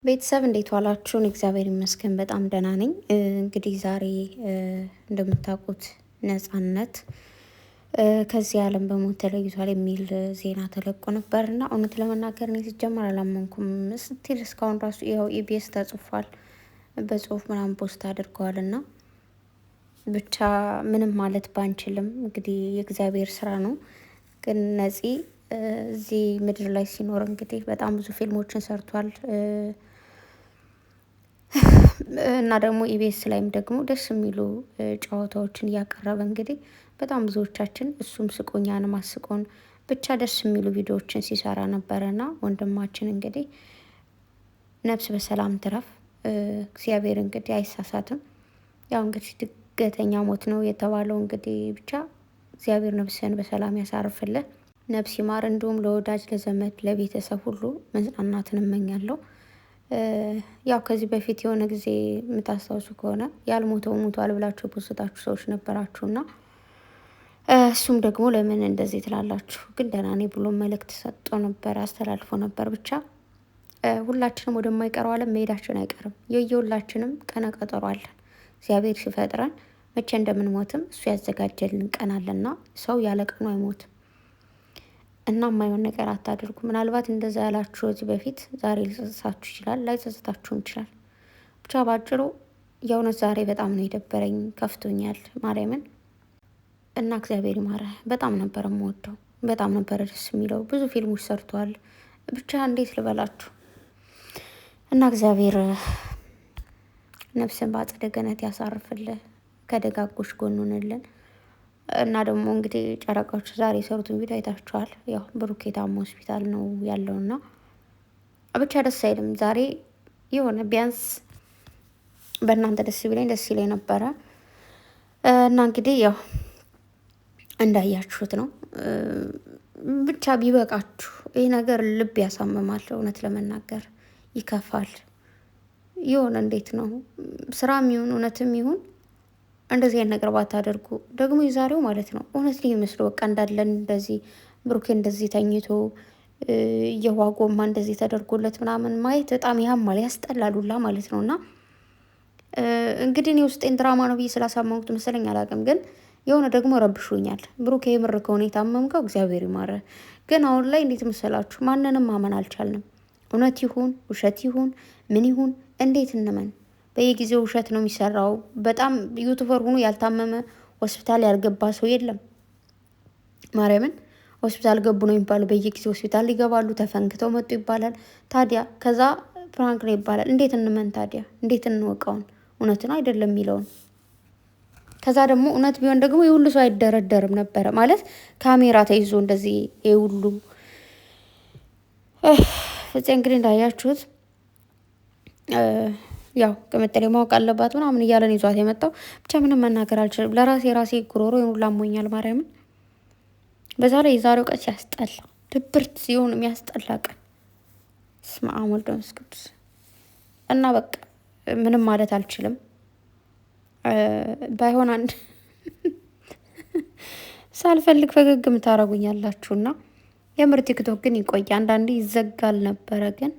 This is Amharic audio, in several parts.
ቤተሰብ እንዴት ዋላችሁን? እግዚአብሔር ይመስገን በጣም ደህና ነኝ። እንግዲህ ዛሬ እንደምታውቁት ነጻነት ከዚህ ዓለም በሞት ተለይቷል የሚል ዜና ተለቆ ነበር እና እውነት ለመናገር እኔ ሲጀመር አላመንኩም። ስትል እስካሁን ራሱ ያው ኢቢኤስ ተጽፏል፣ በጽሁፍ ምናምን ፖስት አድርገዋል እና ብቻ ምንም ማለት ባንችልም እንግዲህ የእግዚአብሔር ስራ ነው። ግን ነፂ እዚህ ምድር ላይ ሲኖር እንግዲህ በጣም ብዙ ፊልሞችን ሰርቷል እና ደግሞ ኢቢኤስ ላይም ደግሞ ደስ የሚሉ ጨዋታዎችን እያቀረበ እንግዲህ በጣም ብዙዎቻችን እሱም ስቆኛንም አስቆን ብቻ ደስ የሚሉ ቪዲዮዎችን ሲሰራ ነበረና ወንድማችን እንግዲህ ነፍስ በሰላም ትረፍ። እግዚአብሔር እንግዲህ አይሳሳትም። ያው እንግዲህ ድገተኛ ሞት ነው የተባለው እንግዲህ ብቻ እግዚአብሔር ነፍስህን በሰላም ያሳርፍልህ፣ ነፍስ ይማር። እንዲሁም ለወዳጅ ለዘመድ ለቤተሰብ ሁሉ መጽናናትን እመኛለሁ። ያው ከዚህ በፊት የሆነ ጊዜ የምታስታውሱ ከሆነ ያልሞተው ሞቷል ብላችሁ የፖስታችሁ ሰዎች ነበራችሁና እሱም ደግሞ ለምን እንደዚህ ትላላችሁ ግን ደህና ነኝ ብሎ መልእክት ሰጥቶ ነበር፣ አስተላልፎ ነበር። ብቻ ሁላችንም ወደማይቀረው ዓለም መሄዳችን አይቀርም። የየሁላችንም ቀነ ቀጠሮ አለን። እግዚአብሔር ሲፈጥረን መቼ እንደምንሞትም እሱ ያዘጋጀልን ቀን አለና ሰው ያለ ቀኑ አይሞትም። እና የማይሆን ነገር አታድርጉ። ምናልባት እንደዛ ያላችሁ እዚህ በፊት ዛሬ ሊጸጽታችሁ ይችላል፣ ላይጸጽታችሁም ይችላል። ብቻ ባጭሩ የእውነት ዛሬ በጣም ነው የደበረኝ፣ ከፍቶኛል ማርያምን። እና እግዚአብሔር ይማረ። በጣም ነበር የምወደው፣ በጣም ነበረ ደስ የሚለው። ብዙ ፊልሞች ሰርተዋል። ብቻ እንዴት ልበላችሁ እና እግዚአብሔር ነፍስን በአጸደ ገነት ያሳርፍልህ፣ ከደጋጎች ጎን ሆነልን። እና ደግሞ እንግዲህ ጨረቃዎች ዛሬ የሰሩትን ቪዲዮ አይታችኋል። ያው ብሩኬ ታሞ ሆስፒታል ነው ያለውና ብቻ ደስ አይልም። ዛሬ የሆነ ቢያንስ በእናንተ ደስ ቢለኝ ደስ ይለኝ ነበረ። እና እንግዲህ ያው እንዳያችሁት ነው። ብቻ ቢበቃችሁ። ይህ ነገር ልብ ያሳምማል፣ እውነት ለመናገር ይከፋል። የሆነ እንዴት ነው ስራም ይሁን እውነትም ይሁን እንደዚህ አይነት ነገር ባታደርጉ። ደግሞ የዛሬው ማለት ነው እውነት ነው ይመስሉ በቃ እንዳለን እንደዚህ ብሩኬ እንደዚህ ተኝቶ የውሃ ጎማ እንደዚህ ተደርጎለት ምናምን ማየት በጣም ያማል፣ ያስጠላሉላ ማለት ነው። እና እንግዲህ እኔ ውስጤን ድራማ ነው ብዬ ስላሳመንኩት መሰለኝ አላውቅም፣ ግን የሆነ ደግሞ ረብሾኛል። ብሩኬ የምር ከሆነ የታመምከው እግዚአብሔር ይማረ። ግን አሁን ላይ እንዴት መሰላችሁ ማንንም ማመን አልቻልንም። እውነት ይሁን ውሸት ይሁን ምን ይሁን እንዴት እንመን? በየጊዜው ውሸት ነው የሚሰራው። በጣም ዩቱበር ሆኖ ያልታመመ ሆስፒታል ያልገባ ሰው የለም። ማርያምን ሆስፒታል ገቡ ነው የሚባለው። በየጊዜው ሆስፒታል ይገባሉ፣ ተፈንክተው መጡ ይባላል። ታዲያ ከዛ ፕራንክ ነው ይባላል። እንዴት እንመን ታዲያ? እንዴት እንወቀውን? እውነት ነው አይደለም የሚለውን? ከዛ ደግሞ እውነት ቢሆን ደግሞ የሁሉ ሰው አይደረደርም ነበረ ማለት ካሜራ ተይዞ እንደዚህ የሁሉ ፍፄ እንግዲህ እንዳያችሁት ያው ቅምጥሌ ማወቅ አለባት ምናምን እያለን ይዟት የመጣው ብቻ ምንም መናገር አልችልም። ለራሴ ጉሮሮ ሁሉ አሞኛል ማርያምን። በዛ ላይ የዛሬው ቀን ሲያስጠላ ድብርት ሲሆን የሚያስጠላ ቀን ስመ አብ ወወልድ ወመንፈስ ቅዱስ። እና በቃ ምንም ማለት አልችልም። ባይሆን አንድ ሳልፈልግ ፈገግ የምታረጉኛላችሁና የምር ቲክቶክ ግን ይቆይ። አንዳንዴ ይዘጋል ነበረ ግን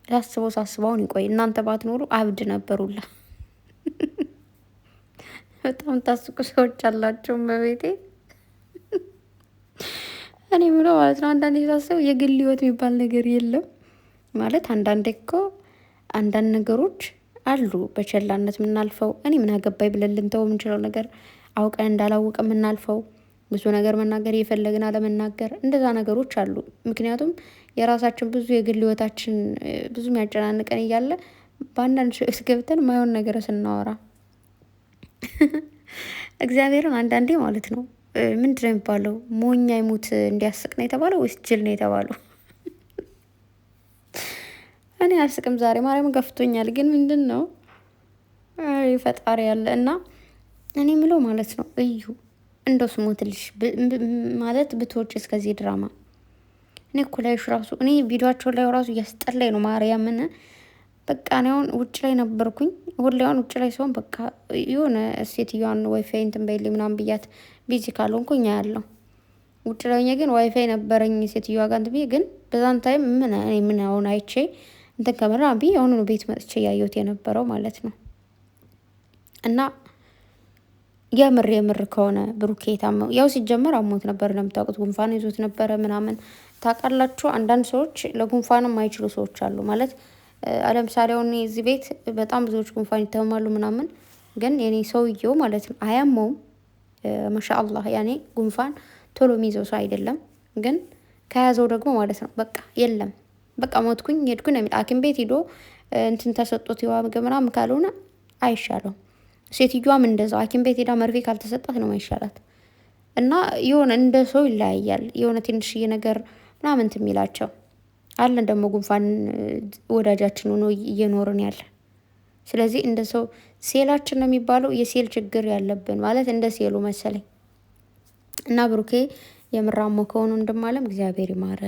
ሳስበውን ይቆይ። እናንተ ባትኖሩ አብድ ነበሩላ። በጣም ታስቁ ሰዎች አላቸው በቤቴ። እኔ ምለው ማለት ነው አንዳንዴ ሳስበው የግል ህይወት የሚባል ነገር የለም ማለት። አንዳንዴ እኮ አንዳንድ ነገሮች አሉ በቸላነት የምናልፈው። እኔ ምን አገባኝ ብለን ልንተው የምንችለው ነገር አውቀን እንዳላወቀ የምናልፈው፣ ብዙ ነገር መናገር እየፈለግን አለመናገር፣ እንደዛ ነገሮች አሉ። ምክንያቱም የራሳችን ብዙ የግል ህይወታችን ብዙ የሚያጨናንቀን እያለ በአንዳንድ ሰዎች ገብተን ማይሆን ነገር ስናወራ እግዚአብሔርን አንዳንዴ ማለት ነው ምንድን ነው የሚባለው? ሞኝ አይሙት እንዲያስቅ ነው የተባለው ወይስ ጅል ነው የተባለው? እኔ አልስቅም ዛሬ ማርያምን ገፍቶኛል። ግን ምንድን ነው ፈጣሪ ያለ እና እኔ ምለው ማለት ነው እዩ እንደው ስሞትልሽ ማለት ብትወጪ እስከዚህ ድራማ እኔ እኮ ላይሽ ራሱ እኔ ቪዲዮቸው ላይ ራሱ እያስጠላኝ ነው ማርያምን። በቃ እኔ አሁን ውጭ ላይ ነበርኩኝ። ሁሌ አሁን ውጭ ላይ ሲሆን በቃ የሆነ ሴትዮዋን ዋይፋይ እንትን በይልኝ ምናምን ብያት ቢዚ ካልሆንኩኝ ያለው ውጭ ላይ ግን ዋይፋይ ነበረኝ ሴትዮዋ ጋር እንትን ብዬ ግን በዛን ታይም ምን አሁን አይቼ እንትን ከመራ ብዬ የሆኑ ቤት መጥቼ ያየሁት የነበረው ማለት ነው። እና የምር ከሆነ ብሩኬ የታመው ያው ሲጀመር አሞት ነበር እንደምታውቁት፣ ጉንፋን ይዞት ነበረ ምናምን ታውቃላችሁ። አንዳንድ ሰዎች ለጉንፋንም የማይችሉ ሰዎች አሉ ማለት ለምሳሌ አሁን እዚህ ቤት በጣም ብዙዎች ጉንፋን ይታመማሉ ምናምን፣ ግን የኔ ሰውየው ማለት ነው አያመውም። ማሻአላህ ያኔ ጉንፋን ቶሎ የሚይዘው ሰው አይደለም። ግን ከያዘው ደግሞ ማለት ነው በቃ የለም በቃ ሞትኩኝ ሄድኩኝ የሚል ሐኪም ቤት ሂዶ እንትን ተሰጦት የዋ ምግብ ምናምን ካልሆነ አይሻለውም። ሴትዮዋም እንደዛው ሐኪም ቤት ሄዳ መርፌ ካልተሰጣት ነው አይሻላት። እና የሆነ እንደ ሰው ይለያያል። የሆነ ትንሽዬ ነገር ምናምን እንትን የሚላቸው አለን ደግሞ ጉንፋን ወዳጃችን ሆኖ እየኖርን ያለ። ስለዚህ እንደ ሰው ሴላችን ነው የሚባለው የሴል ችግር ያለብን ማለት እንደ ሴሉ መሰለኝ። እና ብሩኬ የምራሞ ከሆኑ እንደማለም እግዚአብሔር ይማረ፣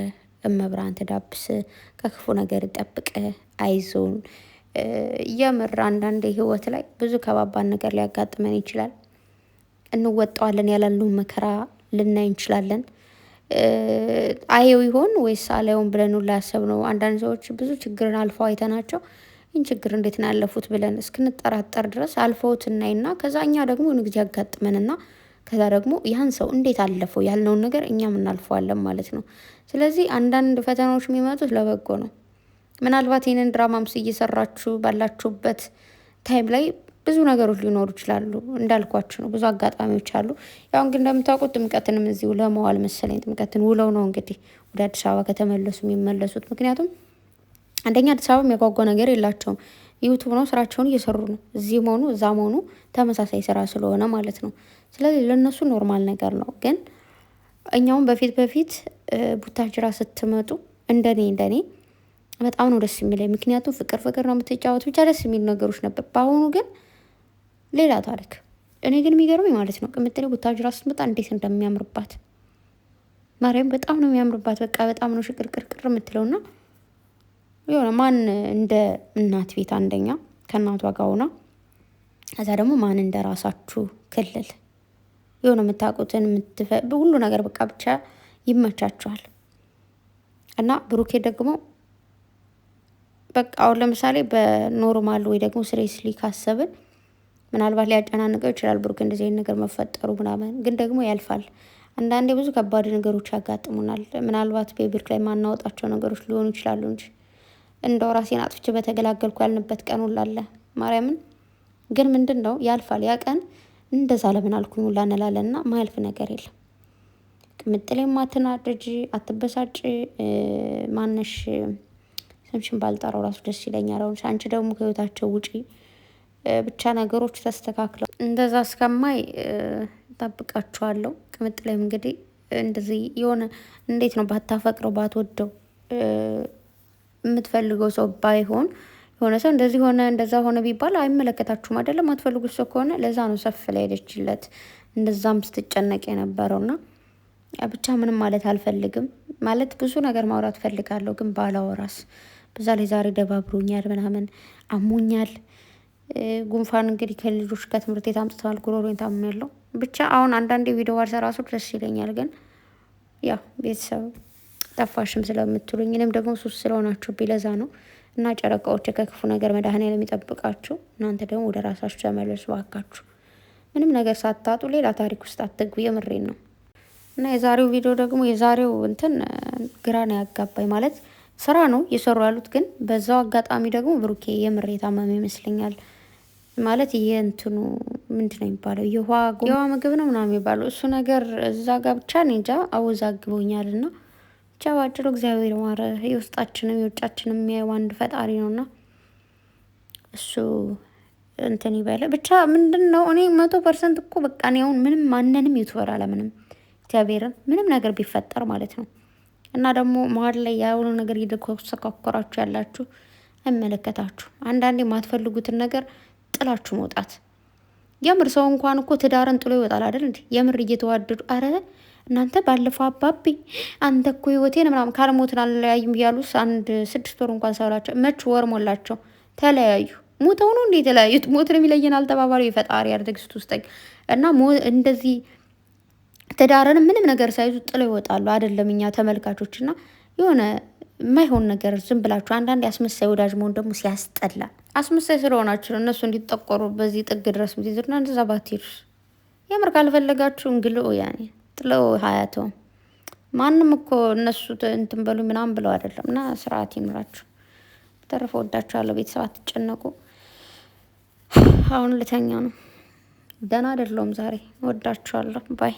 እመብራን ትዳብስ፣ ከክፉ ነገር ይጠብቅ፣ አይዞን። የምር አንዳንዴ ህይወት ላይ ብዙ ከባባድ ነገር ሊያጋጥመን ይችላል። እንወጣዋለን ያላለውን መከራ ልናይ እንችላለን። አየው ይሆን ወይስ አላየውን ብለን ሁላ ያሰብነው አንዳንድ ሰዎች ብዙ ችግርን አልፈው አይተናቸው ይህን ችግር እንዴት ነው ያለፉት ብለን እስክንጠራጠር ድረስ አልፈውት እናይና ከዛ እኛ ደግሞ የሆነ ጊዜ ያጋጥመንና ከዛ ደግሞ ያን ሰው እንዴት አለፈው ያልነውን ነገር እኛም እናልፈዋለን ማለት ነው። ስለዚህ አንዳንድ ፈተናዎች የሚመጡት ለበጎ ነው። ምናልባት ይህንን ድራማምስ እየሰራችሁ ባላችሁበት ታይም ላይ ብዙ ነገሮች ሊኖሩ ይችላሉ። እንዳልኳችሁ ነው ብዙ አጋጣሚዎች አሉ። ያው እንግዲህ እንደምታውቁት ጥምቀትንም እዚሁ ለመዋል መሰለኝ ጥምቀትን ውለው ነው እንግዲህ ወደ አዲስ አበባ ከተመለሱ የሚመለሱት። ምክንያቱም አንደኛ አዲስ አበባ የሚያጓጓ ነገር የላቸውም። ዩቱብ ነው፣ ስራቸውን እየሰሩ ነው። እዚህ መሆኑ እዛ መሆኑ ተመሳሳይ ስራ ስለሆነ ማለት ነው። ስለዚህ ለእነሱ ኖርማል ነገር ነው። ግን እኛውም በፊት ቡታጅራ ስትመጡ እንደኔ በጣም ነው ደስ የሚለኝ። ምክንያቱም ፍቅር ነው የምትጫወት ብቻ ደስ የሚሉ ነገሮች ነበር። በአሁኑ ግን ሌላ ታሪክ። እኔ ግን የሚገርመኝ ማለት ነው ቅምጥሌ ቡታጅራ ስትመጣ እንዴት እንደሚያምርባት ማርያም፣ በጣም ነው የሚያምርባት። በቃ በጣም ነው ሽቅርቅርቅር የምትለውና የሆነ ማን እንደ እናት ቤት አንደኛ ከእናቷ ጋር ሆና እዛ ደግሞ ማን እንደ ራሳችሁ ክልል የሆነ የምታውቁትን ሁሉ ነገር በቃ ብቻ ይመቻችኋል። እና ብሩኬ ደግሞ በቃ አሁን ለምሳሌ በኖርማል ወይ ደግሞ ስሬስሊ ካሰብን ምናልባት ሊያጨናንቀው ይችላል ብሩክ እንደዚህ አይነት ነገር መፈጠሩ ምናምን፣ ግን ደግሞ ያልፋል። አንዳንዴ ብዙ ከባድ ነገሮች ያጋጥሙናል። ምናልባት በብሩክ ላይ ማናወጣቸው ነገሮች ሊሆኑ ይችላሉ እንጂ እንደው ራሴን አጥፍቼ በተገላገልኩ ያልንበት ቀን ሁላ አለ። ማርያምን ግን ምንድን ነው ያልፋል። ያ ቀን እንደዛ ለምን አልኩኝ ሁላ እንላለን እና ማያልፍ ነገር የለም። ቅምጥሌም አትናደጂ፣ አትበሳጭ። ማነሽ ስምሽን ባልጠራው ራሱ ደስ ይለኛል። አሁን አንቺ ደግሞ ከህይወታቸው ውጪ ብቻ ነገሮች ተስተካክለው እንደዛ እስከማይ ጠብቃችኋለሁ። ቅምጥሌም እንግዲህ እንደዚህ የሆነ እንዴት ነው ባታፈቅረው ባትወደው የምትፈልገው ሰው ባይሆን የሆነ ሰው እንደዚህ ሆነ እንደዛ ሆነ ቢባል አይመለከታችሁም አይደለም። አትፈልጉት ሰው ከሆነ ለዛ ነው ሰፍ ላይ ሄደችለት እንደዛም ስትጨነቅ የነበረውና ብቻ ምንም ማለት አልፈልግም። ማለት ብዙ ነገር ማውራት ፈልጋለሁ ግን ባላወራስ። በዛ ላይ ዛሬ ደባብሮኛል ምናምን አሞኛል። ጉንፋን እንግዲህ ከልጆች ከትምህርት ቤት አምጥተዋል። ጉሮሮን ታምሜያለሁ። ብቻ አሁን አንዳንዴ ቪዲዮ ባልሰራ ደስ ይለኛል። ግን ያው ቤተሰብ ጠፋሽም ስለምትሉኝ እኔም ደግሞ ሱስ ስለሆናችሁ ቢለዛ ነው። እና ጨረቃዎች ከክፉ ነገር መድኃኔዓለም የሚጠብቃችሁ። እናንተ ደግሞ ወደ ራሳችሁ ተመለሱ ባካችሁ። ምንም ነገር ሳታጡ ሌላ ታሪክ ውስጥ አትግቡ። የምሬን ነው። እና የዛሬው ቪዲዮ ደግሞ የዛሬው እንትን ግራ ነው ያጋባኝ። ማለት ስራ ነው እየሰሩ ያሉት፣ ግን በዛው አጋጣሚ ደግሞ ብሩኬ የምር የታመመ ይመስለኛል። ማለት ይሄ እንትኑ ምንድን ነው የሚባለው የውሃ ምግብ ነው ምናምን የሚባለው እሱ ነገር እዛ ጋር ብቻ እኔ እንጃ አወዛግቦኛል። እና ብቻ ባጭሩ እግዚአብሔር ማረ። የውስጣችንም የውጫችንም የሚያየው አንድ ፈጣሪ ነውና እሱ እንትን ይበለ። ብቻ ምንድን ነው እኔ 100% እኮ በቃ እኔ አሁን ምንም ማንንም ዩቱበር አለምንም እግዚአብሔርን ምንም ነገር ቢፈጠር ማለት ነው። እና ደግሞ መሀል ላይ ያውኑ ነገር እየተኮሰካኮራችሁ ያላችሁ አይመለከታችሁ። አንዳንዴ የማትፈልጉትን ነገር ጥላችሁ መውጣት። የምር ሰው እንኳን እኮ ትዳርን ጥሎ ይወጣል አይደል እንዴ? የምር እየተዋደዱ አረ እናንተ ባለፈው አባቢ አንተ እኮ ህይወቴን ምናምን ካልሞትን አልለያይም እያሉስ 6 ወር እንኳን ሳይላቸው መች ወር ሞላቸው ተለያዩ። ሞተው ነው እንዴ የተለያዩት? ሞትን የሚለየን አልተባባሉ። የፈጣሪ ያርደግስት ውስጠኝ እና እንደዚህ ትዳርንም ምንም ነገር ሳይዙ ጥለው ይወጣሉ አይደለም እኛ ተመልካቾች። እና የሆነ የማይሆን ነገር ዝም ብላችሁ አንዳንድ አስመሳይ ወዳጅ መሆን ደግሞ ሲያስጠላ፣ አስመሳይ ስለሆናችሁ ነው እነሱ እንዲጠቆሩ በዚህ ጥግ ድረስ ምትይዙና እንደዛ ባትሄዱስ? የምር ካልፈለጋችሁ እንግልኦ ያኔ ጥለው ሀያተው ማንም እኮ እነሱ እንትን በሉ ምናምን ብለው አይደለም። እና ስርዓት ይኑራችሁ። በተረፈ ወዳችኋለሁ ቤተሰብ፣ አትጨነቁ። አሁን ልተኛ ነው። ደህና አይደለሁም ዛሬ። ወዳችኋለሁ ባይ